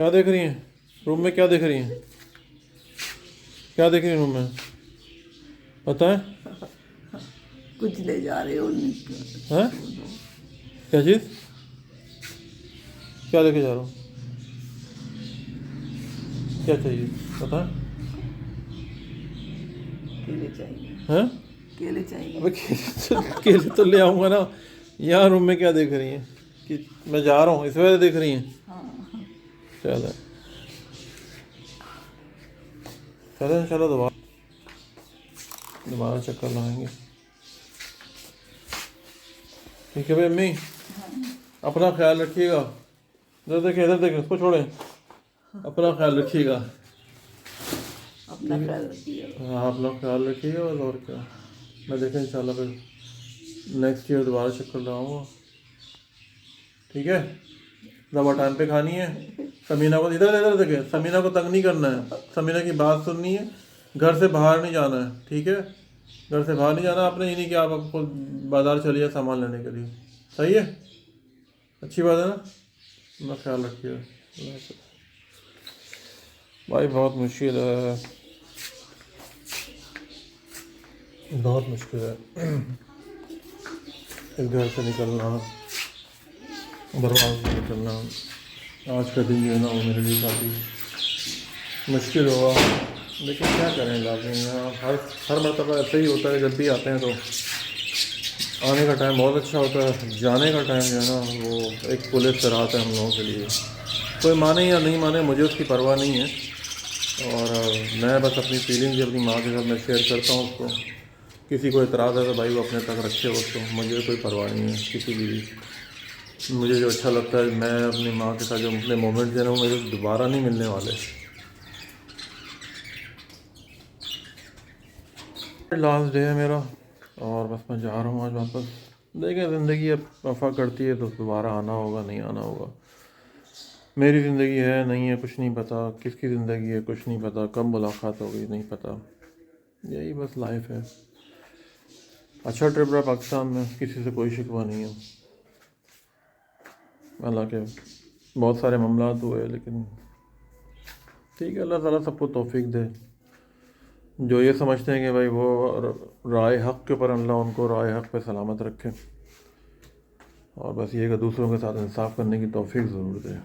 क्या देख रही हैं रूम में? क्या देख रही हैं? क्या देख रही हैं रूम में? पता है? कुछ ले जा रहे हो हैं? क्या चीज़? क्या लेके जा रहा हूँ? क्या चाहिए? पता है? केले चाहिए। हैं? केले चाहिए। अबे केले तो ले आऊँगा ना। यहाँ रूम में क्या देख रही हैं कि मैं जा रहा हूँ इस वजह से देख रही हैं? हाँ। चलो चलो इंशाल्लाह दोबारा चक्कर लगाएंगे। ठीक है भाई अम्मी, अपना ख्याल रखिएगा। इधर देखें उसको छोड़ें। अपना ख्याल रखिएगा। अपना ख्याल रखिए। हाँ अपना ख्याल रखिएगा और क्या। मैं देखें इंशाल्लाह फिर नेक्स्ट ईयर दोबारा चक्कर लगाऊंगा। ठीक है? दवा टाइम पे खानी है। समीना को इधर देखें, समीना को तंग नहीं करना है, समीना की बात सुननी है। घर से बाहर नहीं जाना है। ठीक है? घर से बाहर नहीं जाना आपने, ये नहीं कि आप आपको बाजार चलिए सामान लेने के लिए। सही है? अच्छी बात है ना? अपना ख्याल रखिएगा भाई। बहुत मुश्किल है, बहुत मुश्किल है इस घर से निकलना, बर्बाद से निकलना। आज का दिन जो है ना वो मेरे लिए काफ़ी मुश्किल हुआ, लेकिन क्या करें लाजमी है। हर मरतबा ऐसे ही होता है, जब भी आते हैं तो आने का टाइम बहुत अच्छा होता है, जाने का टाइम जो है ना वो एक पुलिस से राहत है हम लोगों के लिए। कोई माने या नहीं माने मुझे उसकी परवाह नहीं है, और मैं बस अपनी फीलिंग्स अपनी माँ के साथ मैं शेयर करता हूँ उसको। किसी को एतराज़ है तो भाई वो अपने तक रखे उसको, मुझे कोई परवाह नहीं है किसी की भी। मुझे जो अच्छा लगता है, मैं अपनी माँ के साथ जो अपने मोमेंट्स हैं वो मेरे दोबारा नहीं मिलने वाले। लास्ट डे है मेरा और बस मैं जा रहा हूँ आज वापस। देखें ज़िंदगी अब वफा करती है तो दोबारा आना होगा, नहीं आना होगा। मेरी ज़िंदगी है नहीं है कुछ नहीं पता, किसकी ज़िंदगी है कुछ नहीं पता, कब मुलाकात होगी नहीं पता। यही बस लाइफ है। अच्छा ट्रिप रहा पाकिस्तान में, किसी से कोई शिकवा नहीं है। हालांकि बहुत सारे मामलात हुए लेकिन ठीक है, अल्लाह ताला सबको तौफीक दे। जो ये समझते हैं कि भाई वो राय हक़ के ऊपर, अल्लाह उनको राय हक़ पे सलामत रखे। और बस ये कि दूसरों के साथ इंसाफ करने की तौफीक ज़रूर दे।